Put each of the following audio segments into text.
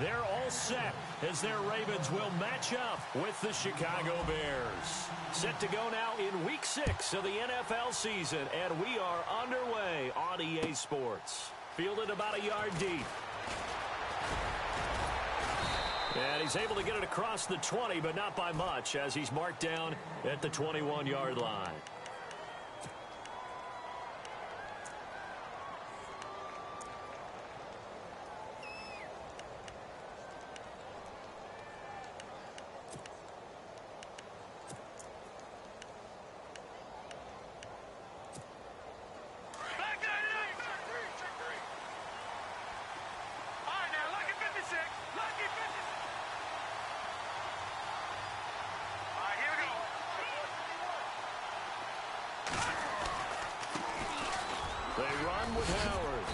they're all set as their Ravens will match up with the Chicago Bears. Set to go now in Week 6 of the NFL season, and we are underway on EA Sports. Fielded about a yard deep. And he's able to get it across the 20, but not by much, as he's marked down at the 21-yard line. They run with Howard,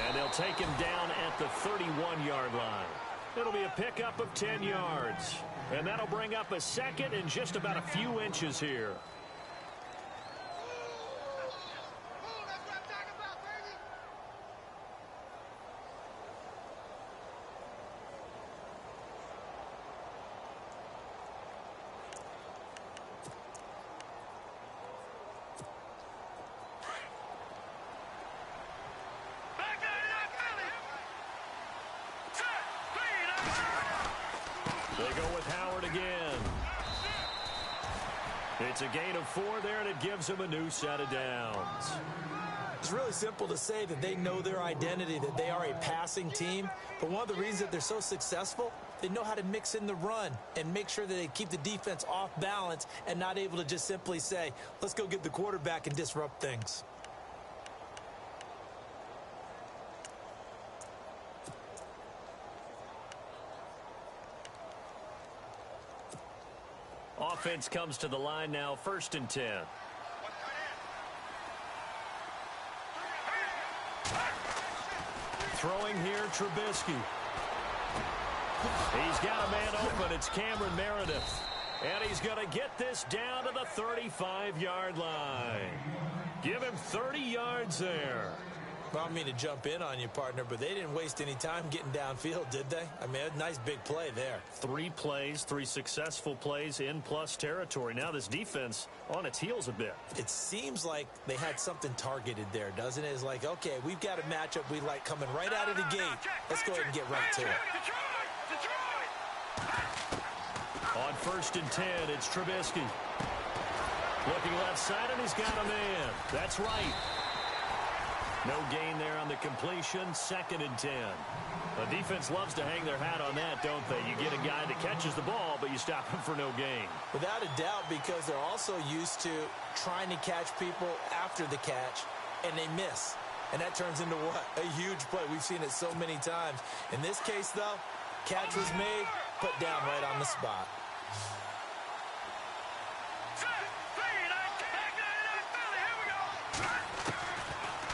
and they'll take him down at the 31-yard line. It'll be a pickup of 10 yards, and that'll bring up a second and just about a few inches here. They go with Howard again. It's a gain of 4 there, and it gives them a new set of downs. It's really simple to say that they know their identity, that they are a passing team. But one of the reasons that they're so successful, they know how to mix in the run and make sure that they keep the defense off balance and not able to just simply say, let's go get the quarterback and disrupt things. Offense comes to the line now, 1st and 10. Throwing here, Trubisky. He's got a man open. It's Cameron Meredith. And he's going to get this down to the 35-yard line. Give him 30 yards there. Well, I don't mean to jump in on you, partner, but they didn't waste any time getting downfield, did they? I mean, a nice big play there. 3 plays, 3 successful plays in plus territory. Now this defense on its heels a bit. It seems like they had something targeted there, doesn't it? It's like, okay, we've got a matchup we like coming right out of the gate. Let's go ahead and get right to it. On 1st and 10, it's Trubisky. Looking left side, and he's got a man. That's right. No gain there on the completion, 2nd and 10. The defense loves to hang their hat on that, don't they? You get a guy that catches the ball, but you stop him for no gain. Without a doubt, because they're also used to trying to catch people after the catch, and they miss. And that turns into what? A huge play. We've seen it so many times. In this case, though, catch was made, put down right on the spot.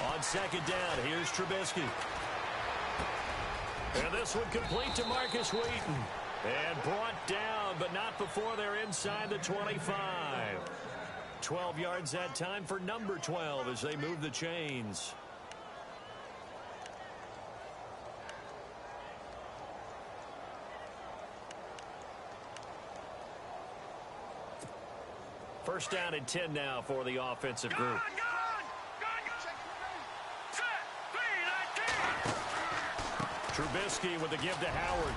On 2nd down, here's Trubisky. And this one complete to Marcus Wheaton. And brought down, but not before they're inside the 25. 12 yards that time for number 12 as they move the chains. First down and 10 now for the offensive group. Trubisky with the give to Howard.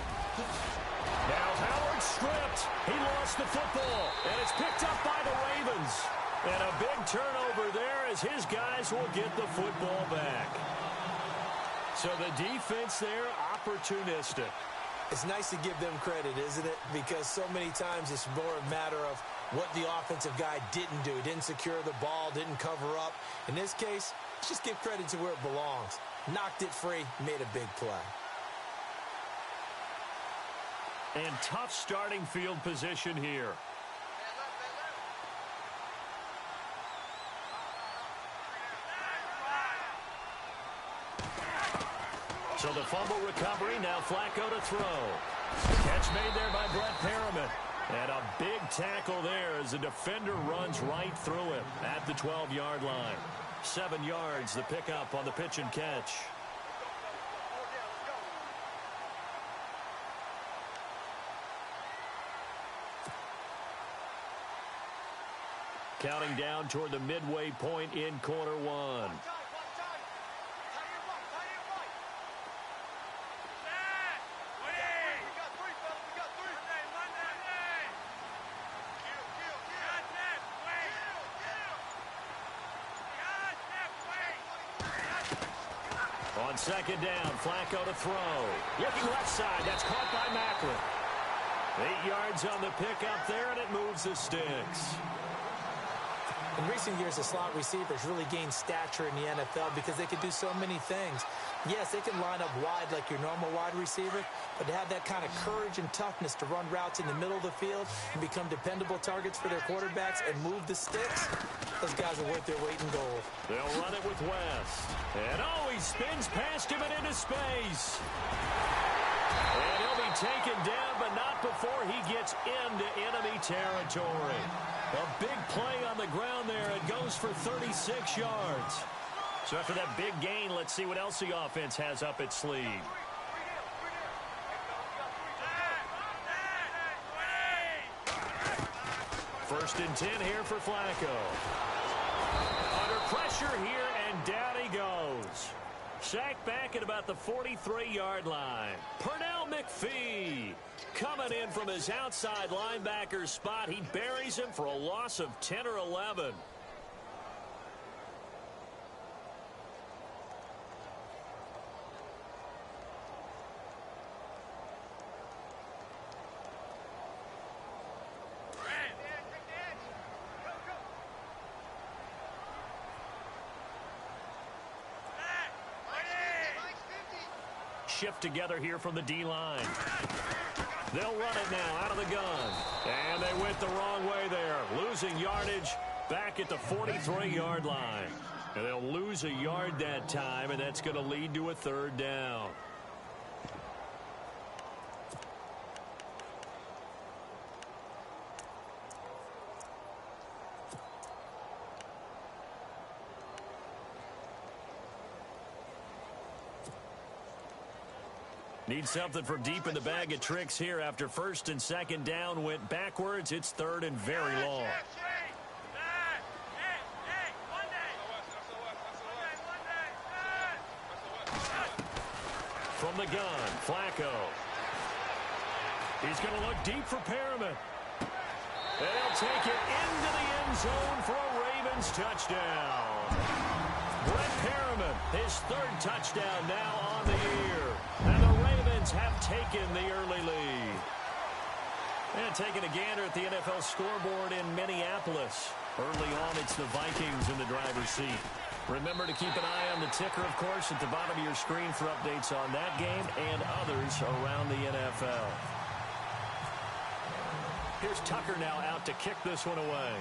Now Howard stripped. He lost the football, and it's picked up by the Ravens. And a big turnover there as his guys will get the football back. So the defense there, opportunistic. It's nice to give them credit, isn't it? Because so many times it's more a matter of what the offensive guy didn't do. Didn't secure the ball, didn't cover up. In this case, let's just give credit to where it belongs. Knocked it free, made a big play. And tough starting field position here. So the fumble recovery, now Flacco to throw. Catch made there by Brett Perriman. And a big tackle there as the defender runs right through him at the 12-yard line. 7 yards, the pickup on the pitch and catch. Counting down toward the midway point in quarter one. On second down, Flacco to throw. Looking left side. That's caught by Macklin. 8 yards on the pickup there, and it moves the sticks. In recent years, the slot receivers really gained stature in the NFL because they can do so many things. Yes, they can line up wide like your normal wide receiver, but to have that kind of courage and toughness to run routes in the middle of the field and become dependable targets for their quarterbacks and move the sticks, those guys are worth their weight in gold. They'll run it with West. And he spins past him and into space. And he'll be taken down, but not before he gets into enemy territory. A big play on the ground there. It goes for 36 yards. So after that big gain, let's see what else the offense has up its sleeve. First and 10 here for Flacco. Under pressure here, and down he goes. Sacked back at about the 43-yard line. Pernell McPhee coming in from his outside linebacker spot. He buries him for a loss of 10 or 11. Shift together here from the D-line. They'll run it now out of the gun. And they went the wrong way there. Losing yardage back at the 43-yard line. And they'll lose a yard that time, and that's going to lead to a third down. Need something from deep in the bag of tricks here after first and second down went backwards. It's third and very long. From the gun, Flacco. He's going to look deep for Perriman. And he'll take it into the end zone for a Ravens touchdown. Brett Perriman, his third touchdown now on the year. And the Ravens have taken the early lead. And taking a gander at the NFL scoreboard in Minneapolis. Early on, it's the Vikings in the driver's seat. Remember to keep an eye on the ticker, of course, at the bottom of your screen for updates on that game and others around the NFL. Here's Tucker now out to kick this one away.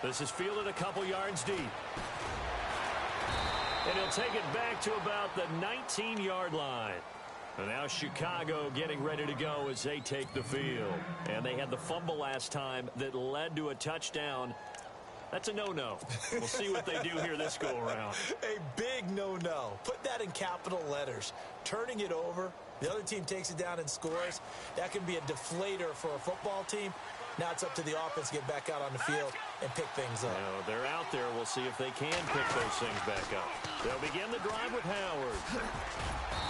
This is fielded a couple yards deep. And he'll take it back to about the 19-yard line. And now Chicago getting ready to go as they take the field. And they had the fumble last time that led to a touchdown. That's a no-no. We'll see what they do here this go-around. A big no-no. Put that in capital letters. Turning it over, the other team takes it down and scores. That can be a deflator for a football team. Now it's up to the offense to get back out on the field and pick things up. Now, they're out there. We'll see if they can pick those things back up. They'll begin the drive with Howard.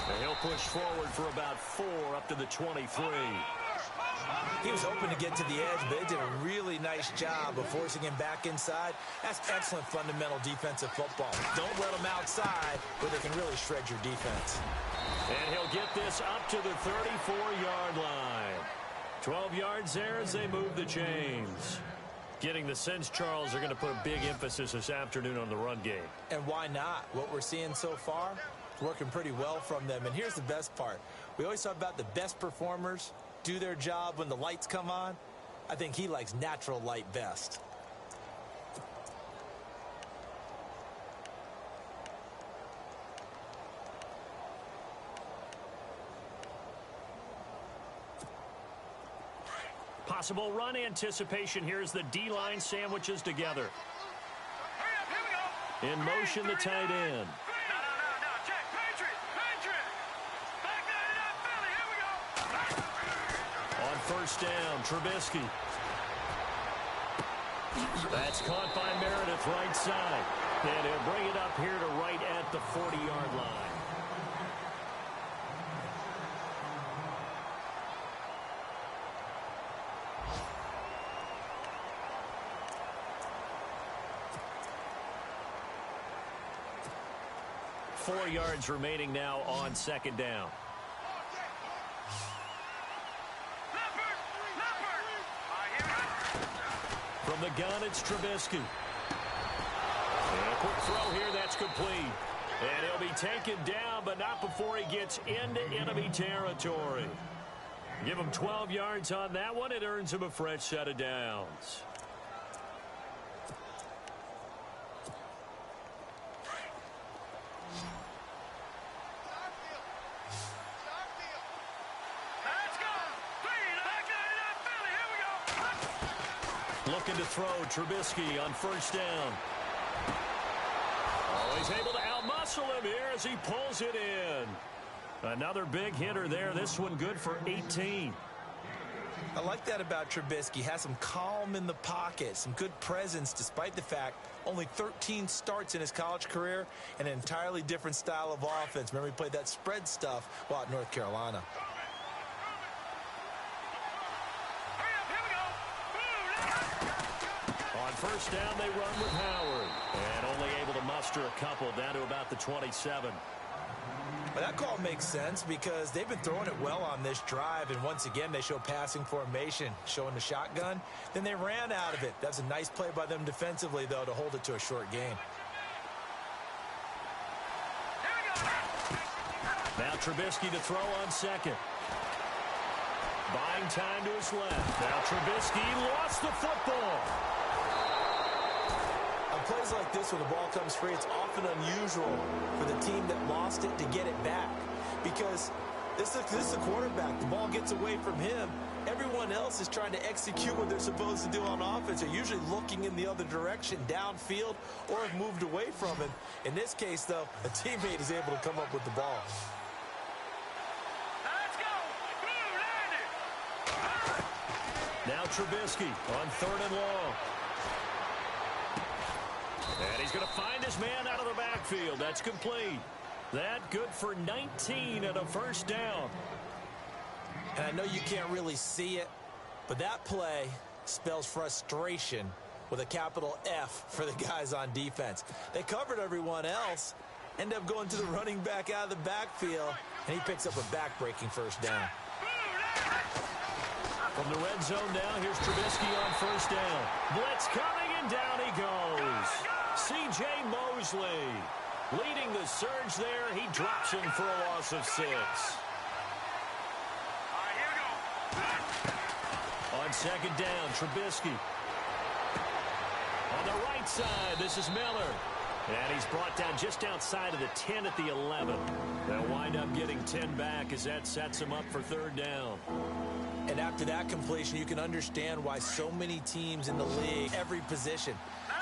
And he'll push forward for about 4 up to the 23. He was hoping to get to the edge, but they did a really nice job of forcing him back inside. That's excellent fundamental defensive football. Don't let them outside where they can really shred your defense. And he'll get this up to the 34-yard line. 12 yards there as they move the chains. Getting the sense, Charles, are going to put a big emphasis this afternoon on the run game. And why not? What we're seeing so far, working pretty well from them. And here's the best part. We always talk about the best performers do their job when the lights come on. I think he likes natural light best. Possible run anticipation. Here's the D-line sandwiches together. In motion, the tight end. On first down. Trubisky. That's caught by Meredith, right side. And he'll bring it up here to right at the 40-yard line. Four yards remaining now on second down. From the gun, it's Trubisky. And a quick throw here, that's complete. And he'll be taken down, but not before he gets into enemy territory. Give him 12 yards on that one. It earns him a fresh set of downs. Looking to throw, Trubisky on first down. Oh, he's able to outmuscle him here as he pulls it in. Another big hitter there. This one good for 18. I like that about Trubisky. Has some calm in the pocket, some good presence, despite the fact only 13 starts in his college career and an entirely different style of offense. Remember, he played that spread stuff while at North Carolina. First down, they run with Howard. And only able to muster a couple down to about the 27. But that call makes sense because they've been throwing it well on this drive. And once again, they show passing formation, showing the shotgun. Then they ran out of it. That's a nice play by them defensively, though, to hold it to a short gain. Now Trubisky to throw on second. Buying time to his left. Now Trubisky lost the football. On plays like this where the ball comes free, it's often unusual for the team that lost it to get it back. Because this is a quarterback. The ball gets away from him. Everyone else is trying to execute what they're supposed to do on offense. They're usually looking in the other direction, downfield, or have moved away from him. In this case, though, a teammate is able to come up with the ball. Now Trubisky on third and long. And he's going to find his man out of the backfield. That's complete. That good for 19 and a first down. And I know you can't really see it, but that play spells frustration with a capital F for the guys on defense. They covered everyone else, end up going to the running back out of the backfield, and he picks up a back-breaking first down. From the red zone now, here's Trubisky on first down. Blitz coming, and down he goes. C.J. Mosley leading the surge there. He drops him for a loss of 6. On second down, Trubisky. On the right side, this is Miller. And he's brought down just outside of the 10 at the 11. They'll wind up getting 10 back as that sets him up for third down. And after that completion, you can understand why so many teams in the league, every position,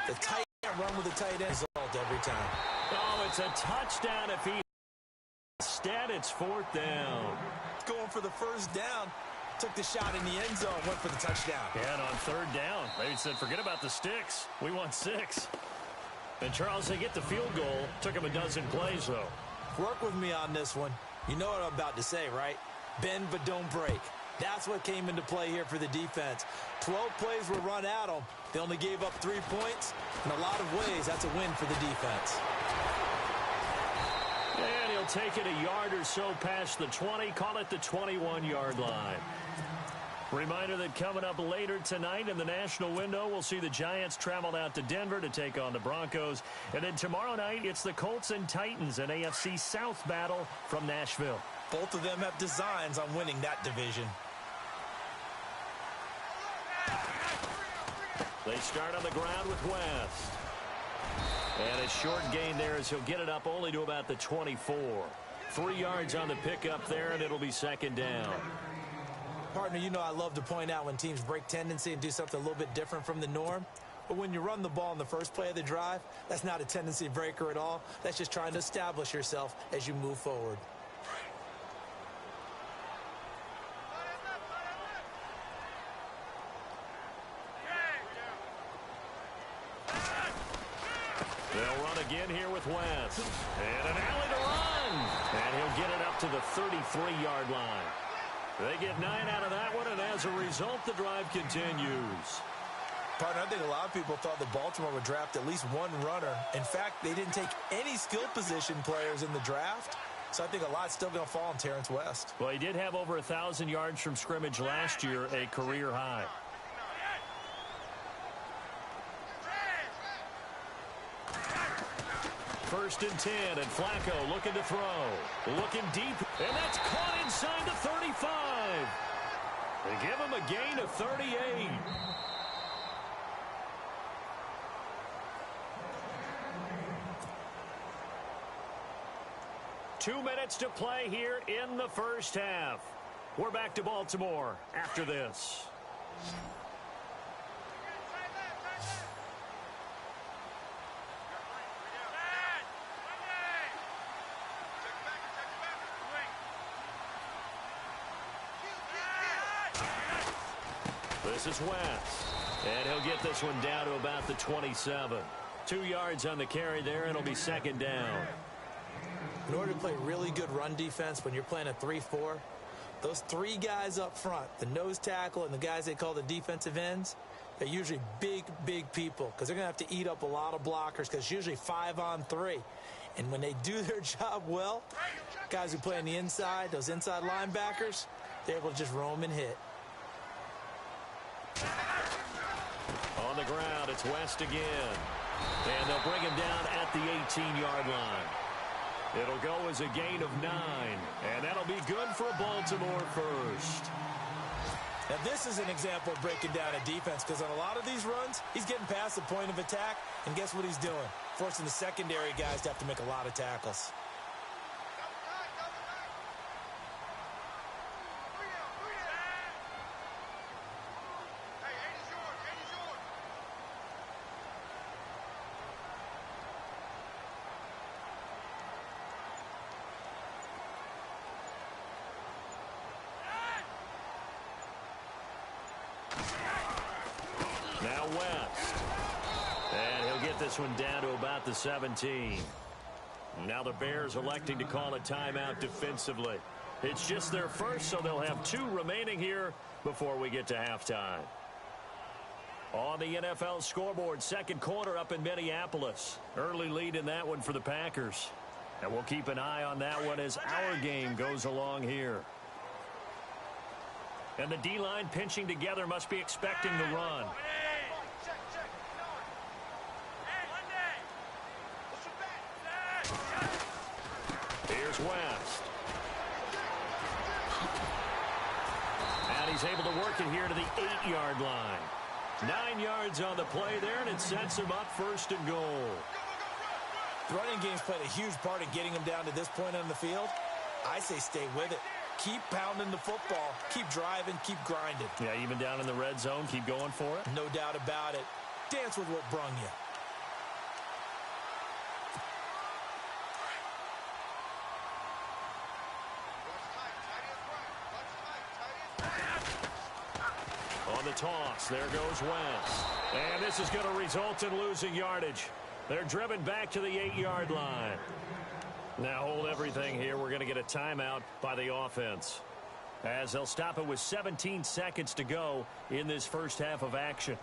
the tight end run with a tight end result every time. Oh, it's a touchdown if he... Instead, it's fourth down. Going for the first down. Took the shot in the end zone, went for the touchdown. And on third down, they said, forget about the sticks. We want 6. And, Charles, they get the field goal. Took him a dozen plays, though. Work with me on this one. You know what I'm about to say, right? Bend but don't break. That's what came into play here for the defense. 12 plays were run at them. They only gave up 3 points. In a lot of ways, that's a win for the defense. And he'll take it a yard or so past the 20. Call it the 21-yard line. Reminder that coming up later tonight in the national window, we'll see the Giants travel out to Denver to take on the Broncos. And then tomorrow night, it's the Colts and Titans, an AFC South battle from Nashville. Both of them have designs on winning that division. They start on the ground with West. And a short gain there as he'll get it up only to about the 24. 3 yards on the pickup there, and it'll be second down. Partner, you know I love to point out when teams break tendency and do something a little bit different from the norm. But when you run the ball in the first play of the drive, that's not a tendency breaker at all. That's just trying to establish yourself as you move forward. Northwest. And an alley to run. And he'll get it up to the 33-yard line. They get 9 out of that one, and as a result, the drive continues. Partner, I think a lot of people thought that Baltimore would draft at least one runner. In fact, they didn't take any skill position players in the draft. So I think a lot's still going to fall on Terrence West. Well, he did have over 1,000 yards from scrimmage last year, a career high. First and 10, and Flacco looking to throw. Looking deep, and that's caught inside the 35. They give him a gain of 38. Two minutes to play here in the first half. We're back to Baltimore after this. This is West. And he'll get this one down to about the 27. 2 yards on the carry there, and it'll be second down. In order to play really good run defense when you're playing a 3-4, those 3 guys up front, the nose tackle and the guys they call the defensive ends, they're usually big, big people because they're going to have to eat up a lot of blockers because it's usually 5-on-3. And when they do their job well, guys who play on the inside, those inside linebackers, they're able to just roam and hit. On the ground, it's West again. And they'll bring him down at the 18-yard line. It'll go as a gain of 9, and that'll be good for Baltimore first. Now, this is an example of breaking down a defense because on a lot of these runs, he's getting past the point of attack, and guess what he's doing? Forcing the secondary guys to have to make a lot of tackles. Now West. And he'll get this one down to about the 17. Now the Bears electing to call a timeout defensively. It's just their first, so they'll have 2 remaining here before we get to halftime. On the NFL scoreboard, second quarter up in Minneapolis. Early lead in that one for the Packers. And we'll keep an eye on that one as our game goes along here. And the D-line pinching together must be expecting the run. Here's West. And he's able to work it here to the 8-yard line. 9 yards on the play there, and it sets him up first and goal. The running game's played a huge part in getting him down to this point on the field. I say stay with it. Keep pounding the football. Keep driving. Keep grinding. Yeah, even down in the red zone, keep going for it. No doubt about it. Dance with what brung you. On the toss, there goes West. And this is going to result in losing yardage. They're driven back to the 8-yard line. Now hold everything here. We're going to get a timeout by the offense, as they'll stop it with 17 seconds to go in this first half of action.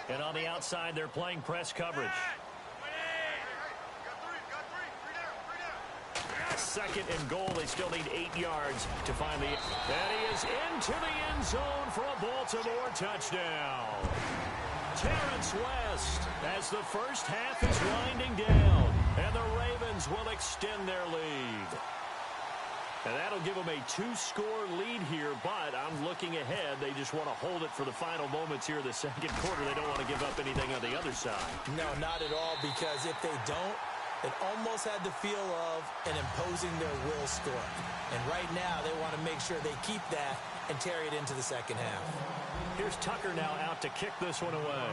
And on the outside, they're playing press coverage. Second and goal. They still need 8 yards to find the... And he is into the end zone for a Baltimore touchdown. Terrence West, as the first half is winding down. And And the Ravens will extend their lead. And that'll give them a 2-score lead here, but I'm looking ahead. They just want to hold it for the final moments here in the second quarter. They don't want to give up anything on the other side. No, not at all, because if they don't, it almost had the feel of an imposing their will score. And right now, they want to make sure they keep that and carry it into the second half. Here's Tucker now out to kick this one away.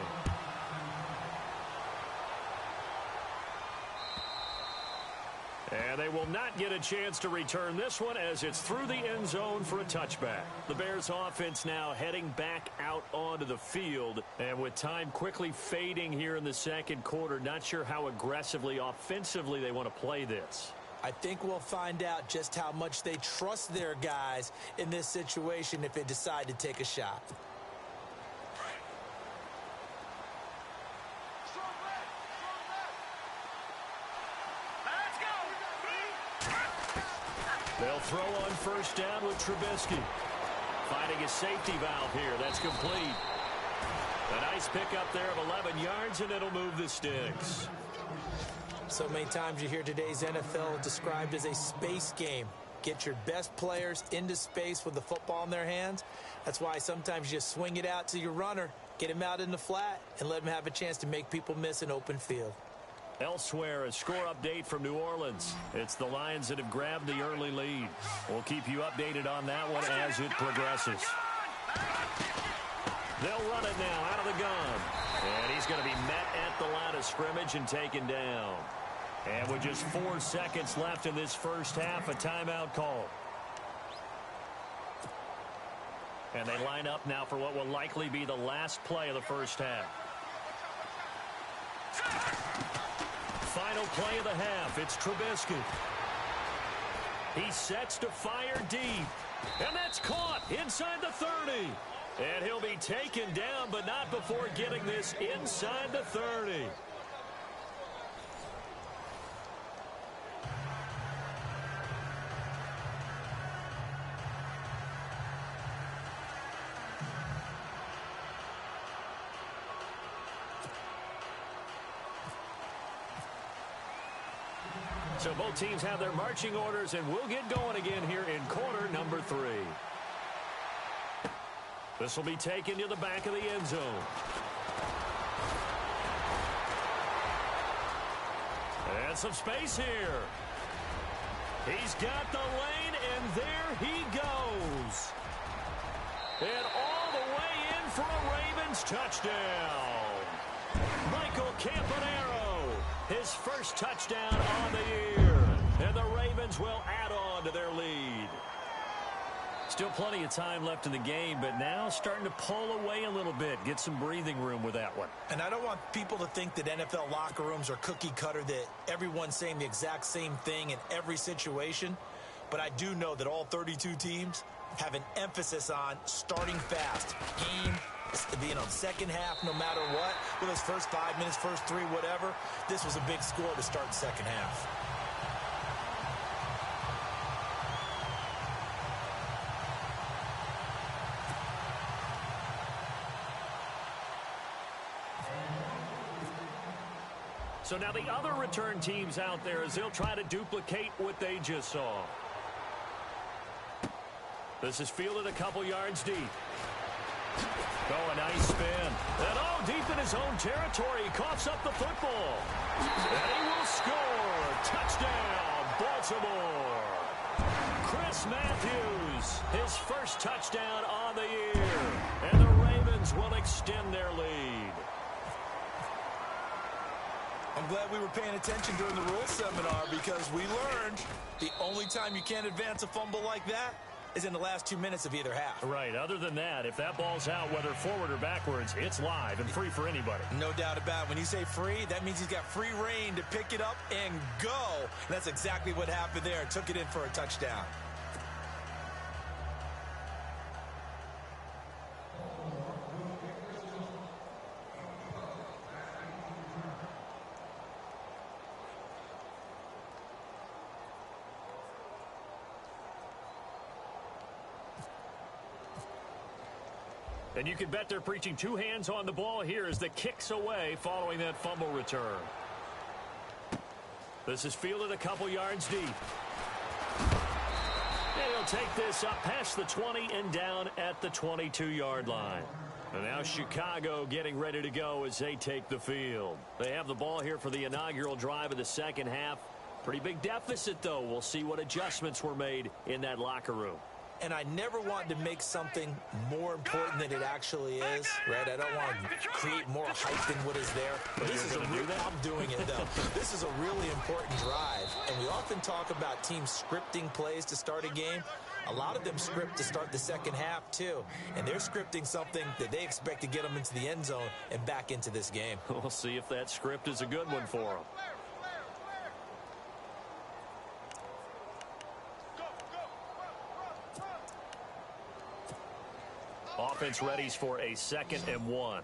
And they will not get a chance to return this one as it's through the end zone for a touchback. The Bears offense now heading back out onto the field. And with time quickly fading here in the second quarter, not sure how aggressively, offensively they want to play this. I think we'll find out just how much they trust their guys in this situation if they decide to take a shot. They'll throw on first down with Trubisky. Finding a safety valve here. That's complete. A nice pickup there of 11 yards, and it'll move the sticks. So many times you hear today's NFL described as a space game. Get your best players into space with the football in their hands. That's why sometimes you swing it out to your runner, get him out in the flat, and let him have a chance to make people miss an open field. Elsewhere, a score update from New Orleans. It's the Lions that have grabbed the early lead. We'll keep you updated on that one as it progresses. They'll run it now out of the gun. And he's going to be met at the line of scrimmage and taken down. And with just 4 seconds left in this first half, a timeout call. And they line up now for what will likely be the last play of the first half. Final play of the half. It's Trubisky. He sets to fire deep. And that's caught inside the 30. And he'll be taken down, but not before getting this inside the 30. So both teams have their marching orders, and we'll get going again here in quarter number 3. This will be taken to the back of the end zone. And some space here. He's got the lane, and there he goes. And all the way in for a Ravens touchdown. Michael Campanaro, his first touchdown on the year. And the Ravens will add on to their lead. Still plenty of time left in the game, but now starting to pull away a little bit, get some breathing room with that one. And I don't want people to think that NFL locker rooms are cookie cutter, that everyone's saying the exact same thing in every situation. But I do know that all 32 teams have an emphasis on starting fast. Game, second half, no matter what. With those first 5 minutes, first 3, whatever. This was a big score to start the second half. So now the other return teams out there as they'll try to duplicate what they just saw. This is fielded a couple yards deep. Oh, a nice spin. And deep in his own territory, he coughs up the football. And he will score. Touchdown, Baltimore. Chris Matthews, his first touchdown on the year. And the Ravens will extend their lead. I'm glad we were paying attention during the rules seminar, because we learned the only time you can't advance a fumble like that is in the last 2 minutes of either half. Right. Other than that, if that ball's out, whether forward or backwards, it's live and free for anybody. No doubt about it. When you say free, that means he's got free reign to pick it up and go. And that's exactly what happened there. Took it in for a touchdown. And you can bet they're preaching 2 hands on the ball here as the kick's away following that fumble return. This is fielded a couple yards deep. And he'll take this up past the 20 and down at the 22-yard line. And now Chicago getting ready to go as they take the field. They have the ball here for the inaugural drive of the second half. Pretty big deficit, though. We'll see what adjustments were made in that locker room. And I never want to make something more important than it actually is, right? I don't want to create more hype than what is there. But this is I'm doing it, though. This is a really important drive. And we often talk about teams scripting plays to start a game. A lot of them script to start the second half, too. And they're scripting something that they expect to get them into the end zone and back into this game. We'll see if that script is a good one for them. Offense readies for a 2nd and 1.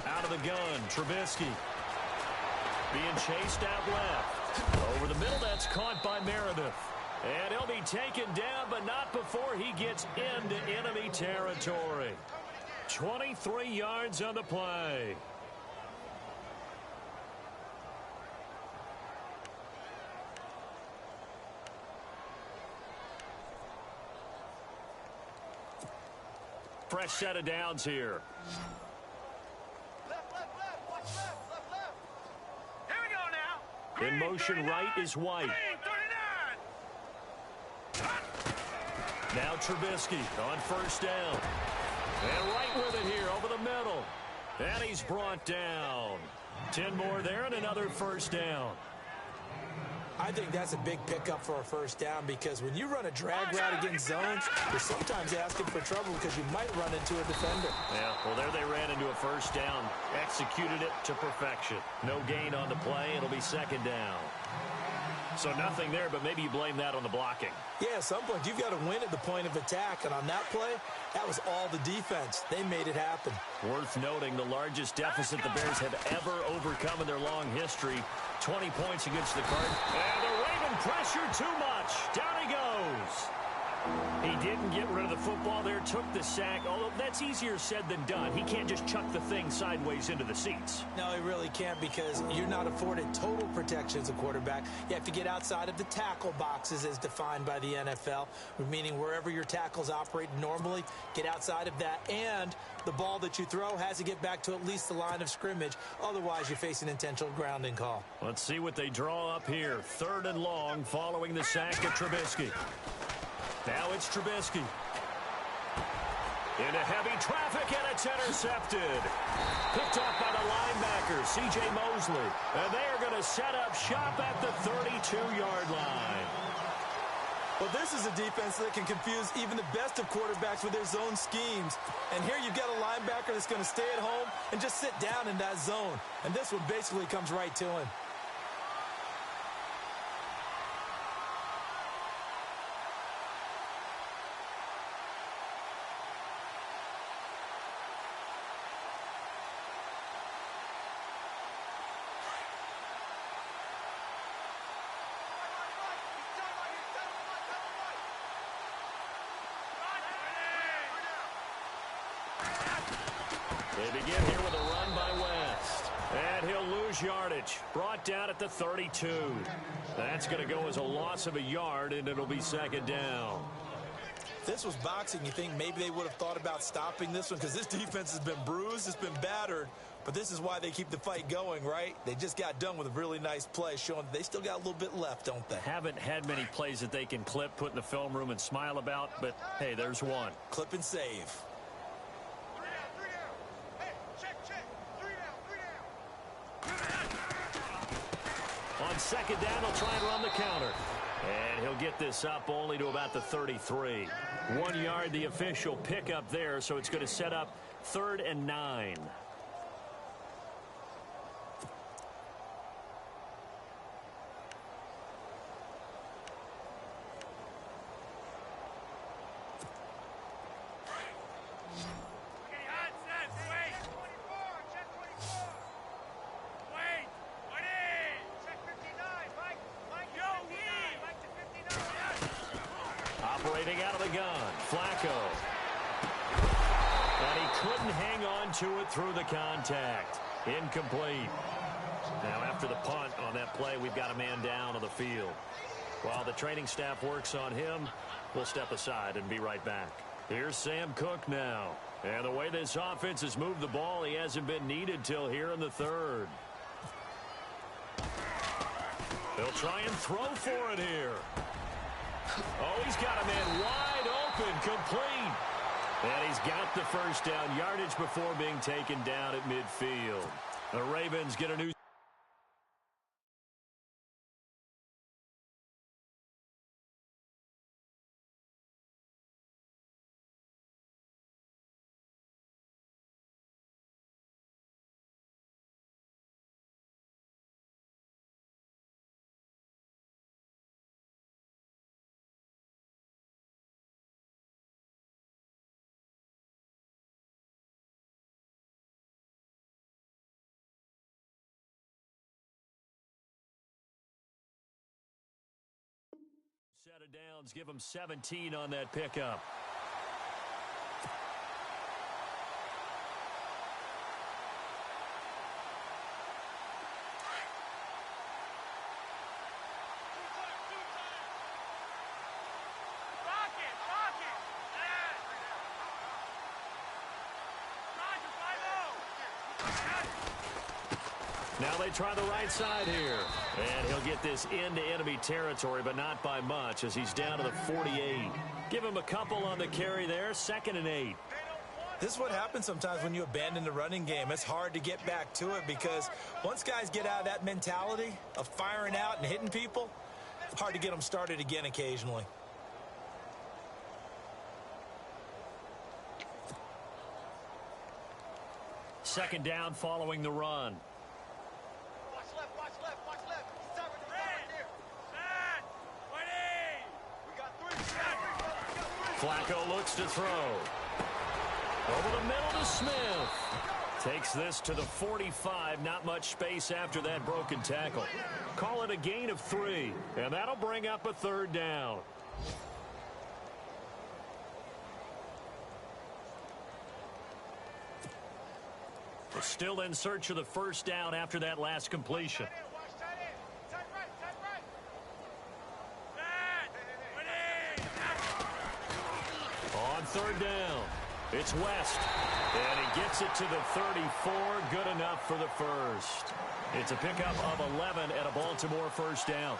Out of the gun, Trubisky. Being chased out left. Over the middle, that's caught by Meredith. And he'll be taken down, but not before he gets into enemy territory. 23 yards on the play. Fresh set of downs here. In motion right is White. Now Trubisky on 1st down. And right with it here over the middle. And he's brought down. 10 more there and another 1st down. I think that's a big pickup for a 1st down because when you run a drag route against zones, you're sometimes asking for trouble because you might run into a defender. Yeah, well, there they ran into a 1st down. Executed it to perfection. No gain on the play. It'll be 2nd down. So nothing there, but maybe you blame that on the blocking. Yeah, at some point you've got to win at the point of attack. And on that play, that was all the defense. They made it happen. Worth noting, the largest deficit the Bears have ever overcome in their long history. 20 points against the Cardinals. And the Raven pressure too much. Down he goes. He didn't get rid of the football there, took the sack, although that's easier said than done. He can't just chuck the thing sideways into the seats. No, he really can't because you're not afforded total protection as a quarterback. You have to get outside of the tackle boxes as defined by the NFL, meaning wherever your tackles operate normally, get outside of that, and the ball that you throw has to get back to at least the line of scrimmage. Otherwise, you face an intentional grounding call. Let's see what they draw up here. 3rd and long following the sack of Trubisky. Now it's Trubisky. Into heavy traffic, and it's intercepted. Picked off by the linebacker, C.J. Mosley. And they are going to set up shop at the 32-yard line. Well, this is a defense that can confuse even the best of quarterbacks with their zone schemes. And here you've got a linebacker that's going to stay at home and just sit down in that zone. And this one basically comes right to him. They begin here with a run by West. And he'll lose yardage. Brought down at the 32. That's going to go as a loss of a yard, and it'll be 2nd down. If this was boxing, you think maybe they would have thought about stopping this one because this defense has been bruised, it's been battered. But this is why they keep the fight going, right? They just got done with a really nice play, showing they still got a little bit left, don't they? Haven't had many plays that they can clip, put in the film room, and smile about, but, hey, there's one. Clip and save. On 2nd down, he'll try and run the counter. And he'll get this up only to about the 33. 1 yard, the official pickup there, so it's going to set up 3rd and 9. Operating out of the gun, Flacco. And he couldn't hang on to it through the contact. Incomplete. Now, after the punt on that play, we've got a man down on the field. While the training staff works on him, we'll step aside and be right back. Here's Sam Cook now. And the way this offense has moved the ball, he hasn't been needed till here in the third. They'll try and throw for it here. Oh, he's got a man wide open, complete. And he's got the first down, yardage before being taken down at midfield. The Ravens get a new set of downs, give him 17 on that pickup. Now they try the right side here. And he'll get this into enemy territory, but not by much as he's down to the 48. Give him a couple on the carry there, 2nd and 8. This is what happens sometimes when you abandon the running game. It's hard to get back to it because once guys get out of that mentality of firing out and hitting people, it's hard to get them started again occasionally. Second down following the run. Flacco looks to throw. Over the middle to Smith. Takes this to the 45. Not much space after that broken tackle. Call it a gain of 3. And that'll bring up a 3rd down. We're still in search of the first down after that last completion. On 3rd down, it's West. And he gets it to the 34. Good enough for the first. It's a pickup of 11 and a Baltimore first down.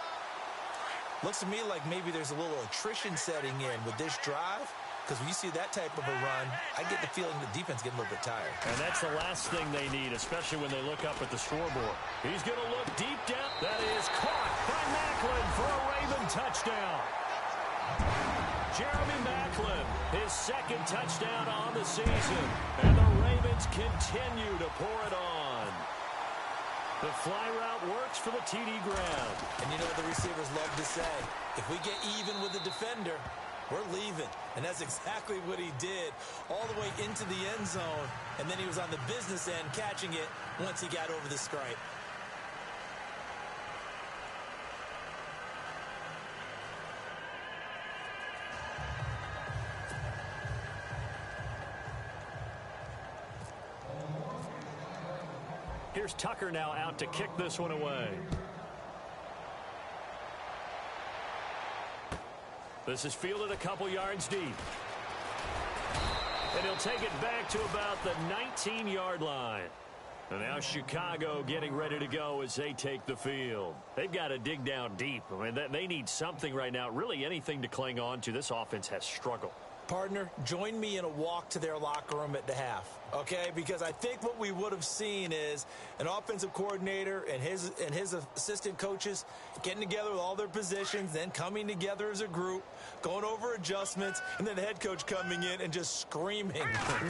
Looks to me like maybe there's a little attrition setting in with this drive. Because when you see that type of a run, I get the feeling the defense getting a little bit tired. And that's the last thing they need, especially when they look up at the scoreboard. He's going to look deep down. That is caught by Maclin for a Raven touchdown. Jeremy Maclin, his 2nd touchdown on the season. And the Ravens continue to pour it on. The fly route works for the TD grab. And you know what the receivers love to say? If we get even with the defender, we're leaving. And that's exactly what he did all the way into the end zone. And then he was on the business end catching it once he got over the stripe. Here's Tucker now out to kick this one away. This is fielded a couple yards deep. And he'll take it back to about the 19-yard line. And now Chicago getting ready to go as they take the field. They've got to dig down deep. I mean, they need something right now, really anything to cling on to. This offense has struggled. Partner, join me in a walk to their locker room at the half, okay? Because I think what we would have seen is an offensive coordinator and his assistant coaches getting together with all their positions, then coming together as a group, going over adjustments, and then the head coach coming in and just screaming,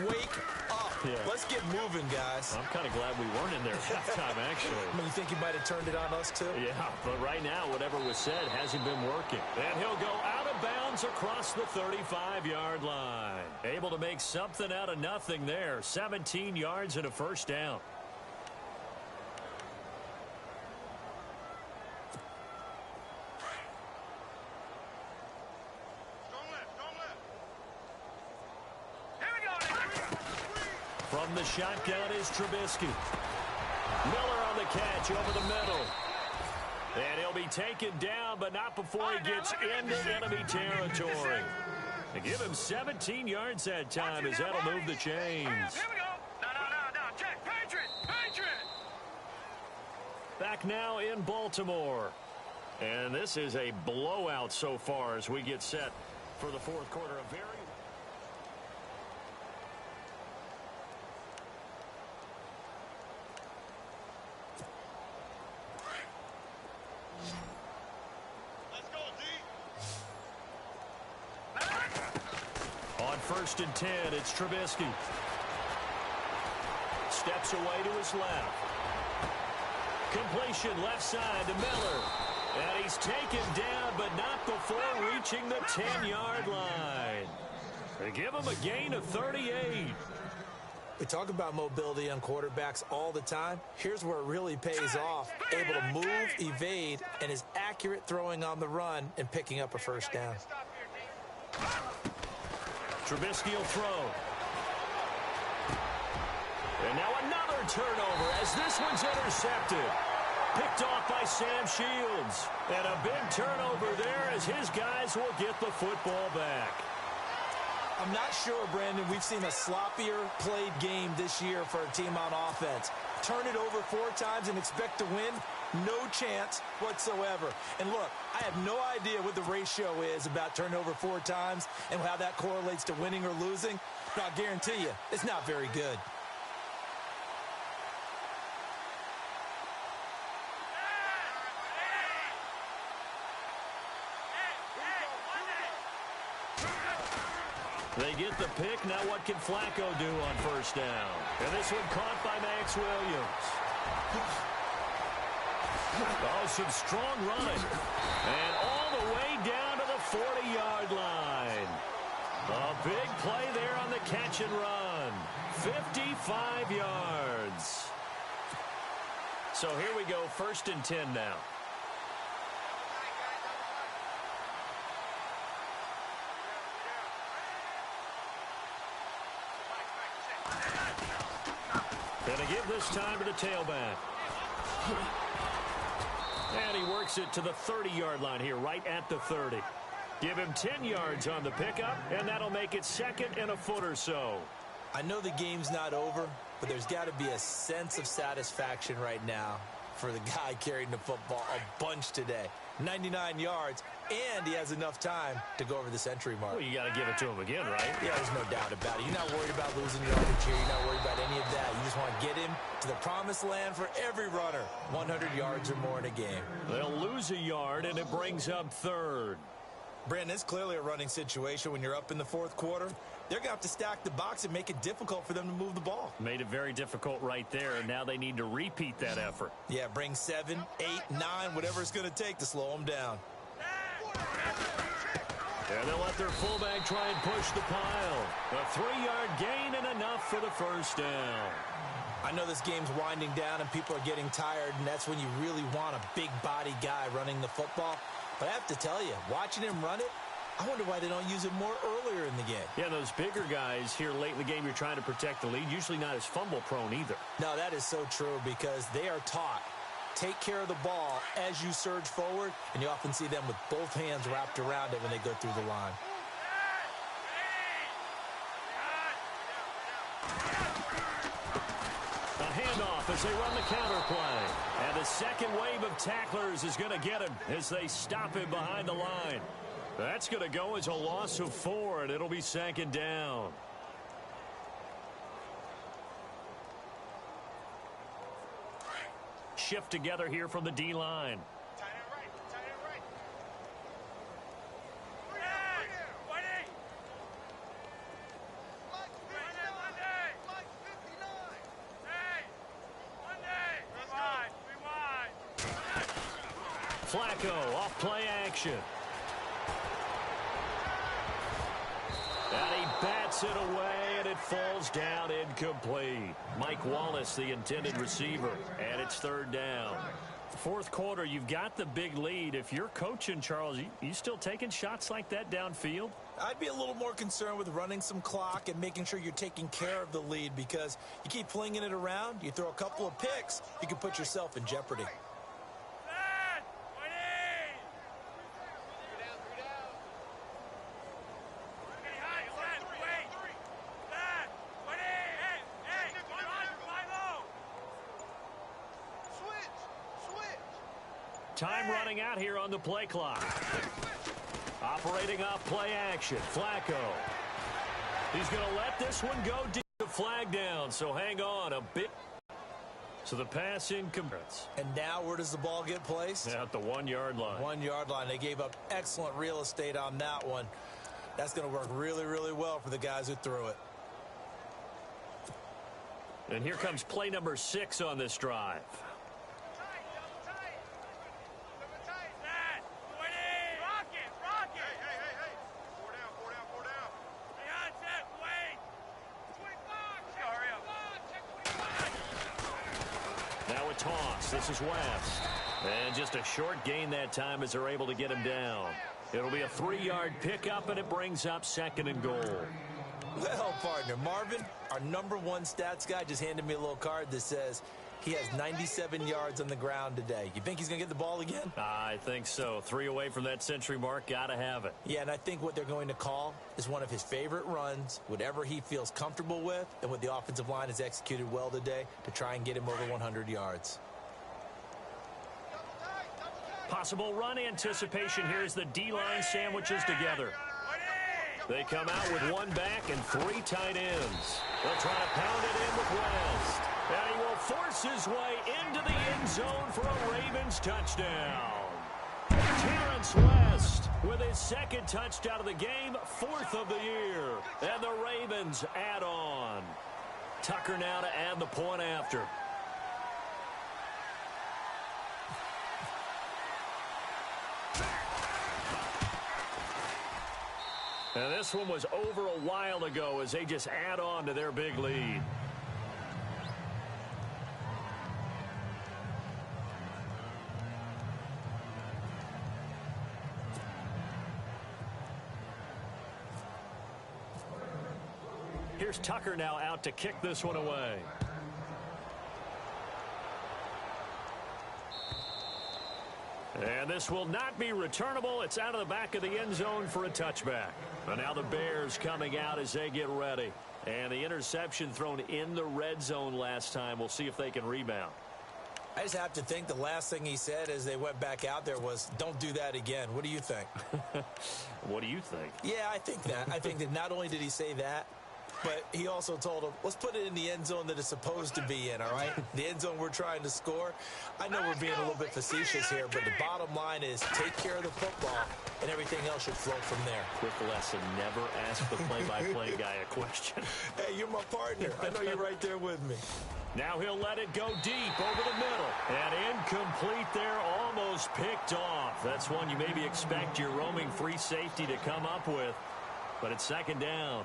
wake up. Yeah. Let's get moving, guys. I'm kind of glad we weren't in there at halftime, actually. I mean, you think he might have turned it on us, too? Yeah, but right now, whatever was said hasn't been working. And he'll go out of bounds across the 35-yard line. Able to make something out of nothing there. 17 yards and a first down. From the shotgun is Trubisky. Miller on the catch over the middle. And he'll be taken down, but not before he gets into enemy territory. They give him 17 yards that time as that'll move the chains. Here we go. No. Check. Patriot. Back now in Baltimore. And this is a blowout so far as we get set for the fourth quarter. A very... On 1st and 10, it's Trubisky. Steps away to his left. Completion left side to Miller. And he's taken down, but not before reaching the 10-yard line. They give him a gain of 38. We talk about mobility on quarterbacks all the time. Here's where it really pays off. Able to move, evade, and is accurate throwing on the run and picking up a first down. Trubisky will throw. And now another turnover as this one's intercepted. Picked off by Sam Shields. And a big turnover there as his guys will get the football back. I'm not sure, Brandon, we've seen a sloppier played game this year for a team on offense. Turn it over 4 times and expect to win? No chance whatsoever. And look, I have no idea what the ratio is about turnover 4 times and how that correlates to winning or losing, but I'll guarantee you, it's not very good. They get the pick. Now what can Flacco do on 1st down? And this one caught by Max Williams. Oh, some strong running. And all the way down to the 40-yard line. A big play there on the catch and run. 55 yards. So here we go, 1st and 10 now. Gonna give this time to the tailback. And he works it to the 30-yard line here, right at the 30. Give him 10 yards on the pickup, and that'll make it 2nd and a foot or so. I know the game's not over, but there's got to be a sense of satisfaction right now for the guy carrying the football a bunch today. 99 yards, and he has enough time to go over the century mark. Well, you got to give it to him again, right? Yeah, there's no doubt about it. You're not worried about losing yardage here. You're not worried about any of that. You just want to get him to the promised land for every runner. 100 yards or more in a game. They'll lose a yard, and it brings up 3rd. Brandon, it's clearly a running situation when you're up in the 4th quarter. They're going to have to stack the box and make it difficult for them to move the ball. Made it very difficult right there, and now they need to repeat that effort. Yeah, bring 7, 8, 9, whatever it's going to take to slow them down. And they'll let their fullback try and push the pile. A 3-yard gain and enough for the 1st down. I know this game's winding down and people are getting tired, and that's when you really want a big body guy running the football. But I have to tell you, watching him run it, I wonder why they don't use it more earlier in the game. Yeah, those bigger guys here late in the game, you're trying to protect the lead, usually not as fumble prone either. No, that is so true because they are taught. Take care of the ball as you surge forward, and you often see them with both hands wrapped around it when they go through the line. A handoff as they run the counter play. And the second wave of tacklers is going to get him as they stop him behind the line. That's going to go as a loss of 4, and it'll be 2nd down. Shift together here from the D-line. Tight end right. Flacco off play action. And he bats it away, and it falls down incomplete. Mike Wallace, the intended receiver, and it's 3rd down. 4th quarter, you've got the big lead. If you're coaching, Charles, you still taking shots like that downfield? I'd be a little more concerned with running some clock and making sure you're taking care of the lead, because you keep flinging it around, you throw a couple of picks, you can put yourself in jeopardy. Time running out here on the play clock. Operating off play action. Flacco. He's going to let this one go deep. The flag down, so hang on a bit. So the pass incomplete. And now where does the ball get placed? At the 1 yard line. 1 yard line. They gave up excellent real estate on that one. That's going to work really, really well for the guys who threw it. And here comes play number 6 on this drive. Toss. This is West. And just a short gain that time as they're able to get him down. It'll be a 3-yard pickup, and it brings up 2nd and goal. Well, partner, Marvin, our #1 stats guy, just handed me a little card that says he has 97 yards on the ground today. You think he's going to get the ball again? I think so. 3 away from that century mark. Got to have it. Yeah, and I think what they're going to call is one of his favorite runs, whatever he feels comfortable with, and what the offensive line has executed well today to try and get him over 100 yards. Possible run anticipation here as the D-line sandwiches together. They come out with 1 back and 3 tight ends. They'll try to pound it in with West. And he will force his way into the end zone for a Ravens touchdown. Terrence West with his 2nd touchdown of the game, 4th of the year. And the Ravens add on. Tucker now to add the point after. And this one was over a while ago as they just add on to their big lead. Here's Tucker now out to kick this one away. And this will not be returnable. It's out of the back of the end zone for a touchback. And now the Bears coming out as they get ready. And the interception thrown in the red zone last time. We'll see if they can rebound. I just have to think the last thing he said as they went back out there was, don't do that again. What do you think? What do you think? Yeah, I think that. I think that not only did he say that, but he also told him, let's put it in the end zone that it's supposed to be in, all right? The end zone we're trying to score. I know we're being a little bit facetious here, but the bottom line is take care of the football, and everything else should flow from there. Quick lesson, never ask the play-by-play guy a question. Hey, you're my partner. I know you're right there with me. Now he'll let it go deep over the middle. And incomplete there, almost picked off. That's one you maybe expect your roaming free safety to come up with. But it's 2nd down.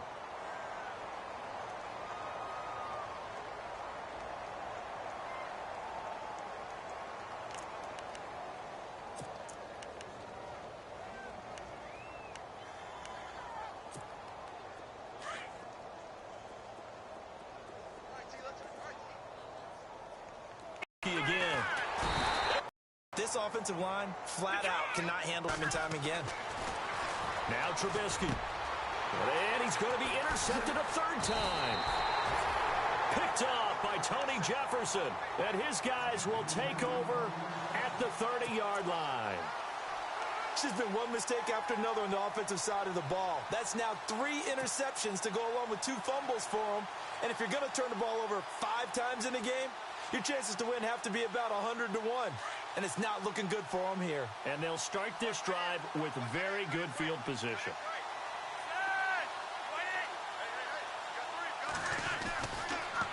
Again. This offensive line, flat out, cannot handle time and time again. Now Trubisky. And he's going to be intercepted a 3rd time. Picked off by Tony Jefferson. And his guys will take over at the 30-yard line. It's just been one mistake after another on the offensive side of the ball. That's now 3 interceptions to go along with 2 fumbles for them. And if you're going to turn the ball over 5 times in a game, your chances to win have to be about 100 to 1. And it's not looking good for them here. And they'll start this drive with very good field position.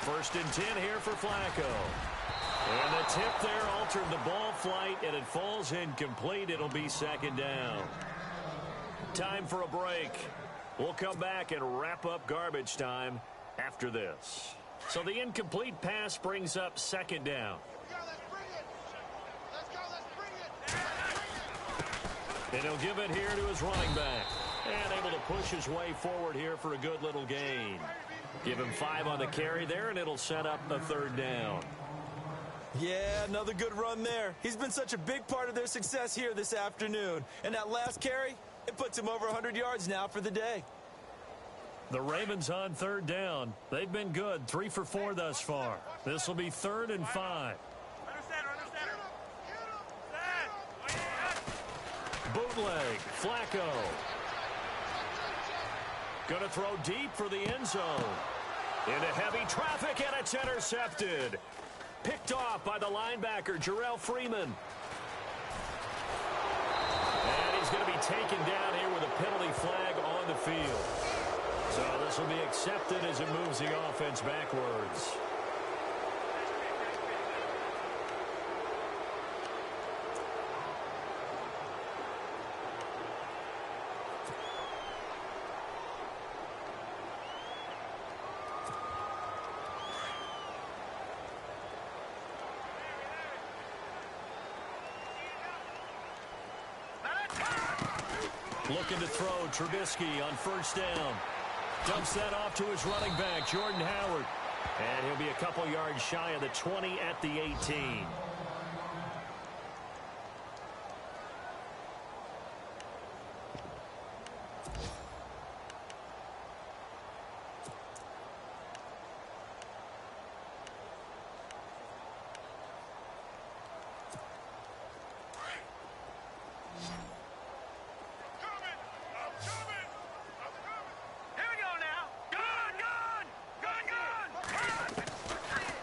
First and 10 here for Flacco. And the tip there altered the ball flight, and it falls incomplete. It'll be 2nd down. Time for a break. We'll come back and wrap up garbage time after this. So the incomplete pass brings up 2nd down. And he'll give it here to his running back. And able to push his way forward here for a good little gain. Give him 5 on the carry there, and it'll set up a 3rd down. Yeah, another good run there. He's been such a big part of their success here this afternoon. And that last carry, it puts him over 100 yards now for the day. The Ravens on 3rd down. They've been good, 3 for 4 thus far. This will be 3rd and 5. Bootleg, Flacco. Going to throw deep for the end zone. Into heavy traffic, and it's intercepted. Picked off by the linebacker, Jarrell Freeman. And he's going to be taken down here with a penalty flag on the field. So this will be accepted as it moves the offense backwards. Looking to throw, Trubisky on 1st down. Dumps that off to his running back, Jordan Howard. And he'll be a couple yards shy of the 20 at the 18.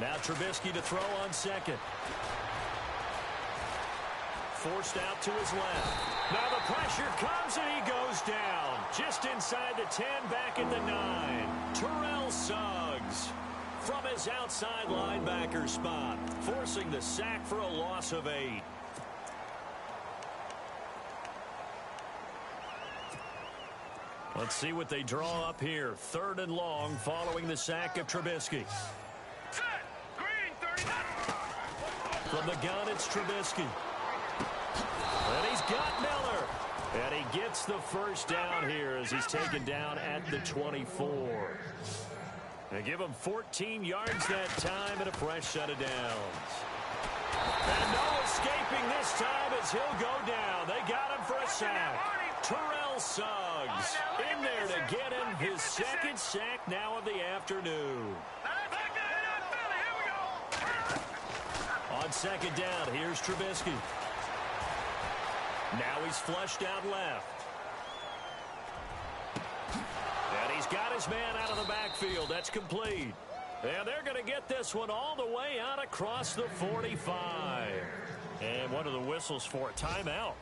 Now Trubisky to throw on 2nd. Forced out to his left. Now the pressure comes and he goes down. Just inside the 10, back at the 9. Terrell Suggs from his outside linebacker spot, forcing the sack for a loss of 8. Let's see what they draw up here. 3rd and long following the sack of Trubisky. From the gun, it's Trubisky. And he's got Miller. And he gets the 1st down here as he's taken down at the 24. They give him 14 yards that time and a fresh set of downs. And no escaping this time as he'll go down. They got him for a sack. Terrell Suggs in there to get him his 2nd sack now of the afternoon. On 2nd down, here's Trubisky. Now he's flushed out left. And he's got his man out of the backfield. That's complete. And they're going to get this one all the way out across the 45. And what are the whistles for? Timeout.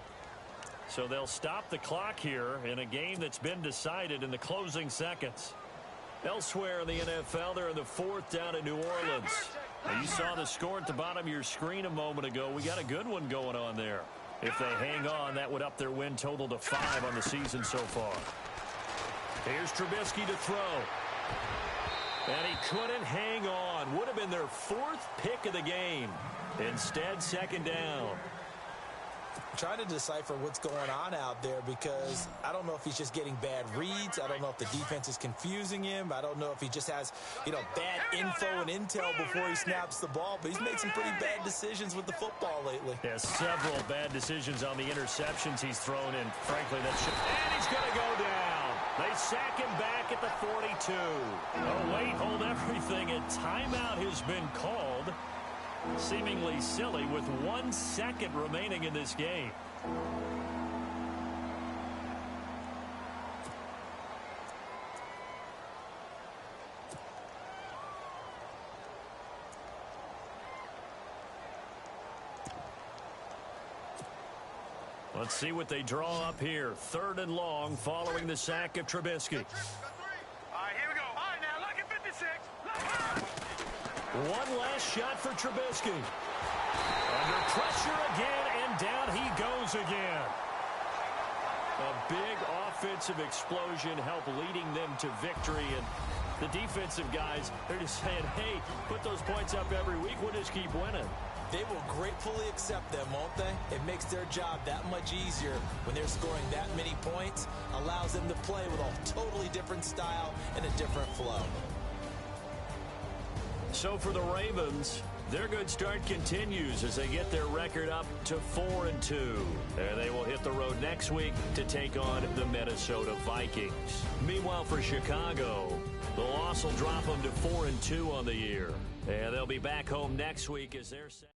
So they'll stop the clock here in a game that's been decided in the closing seconds. Elsewhere in the NFL, they're in the 4th down in New Orleans. Now, you saw the score at the bottom of your screen a moment ago. We got a good one going on there. If they hang on, that would up their win total to 5 on the season so far. Here's Trubisky to throw. And he couldn't hang on. Would have been their 4th pick of the game. Instead, 2nd down. Trying to decipher what's going on out there because I don't know if he's just getting bad reads. I don't know if the defense is confusing him. I don't know if he just has, bad info and intel before he snaps the ball. But he's made some pretty bad decisions with the football lately. Yeah, several bad decisions on the interceptions he's thrown in. Frankly, that should... And he's going to go down. They sack him back at the 42. Oh, wait, hold everything. A timeout has been called. Seemingly silly with 1 second remaining in this game. Let's see what they draw up here. 3rd and long following the sack of Trubisky. All right, here we go. All right, now, look at 56. One last shot for Trubisky. Under pressure again, and down he goes again. A big offensive explosion help leading them to victory. And the defensive guys, they're just saying, hey, put those points up every week. We'll just keep winning. They will gratefully accept them, won't they? It makes their job that much easier when they're scoring that many points. Allows them to play with a totally different style and a different flow. So for the Ravens, their good start continues as they get their record up to 4-2. And they will hit the road next week to take on the Minnesota Vikings. Meanwhile, for Chicago, the loss will drop them to 4-2 on the year. And they'll be back home next week as they're set.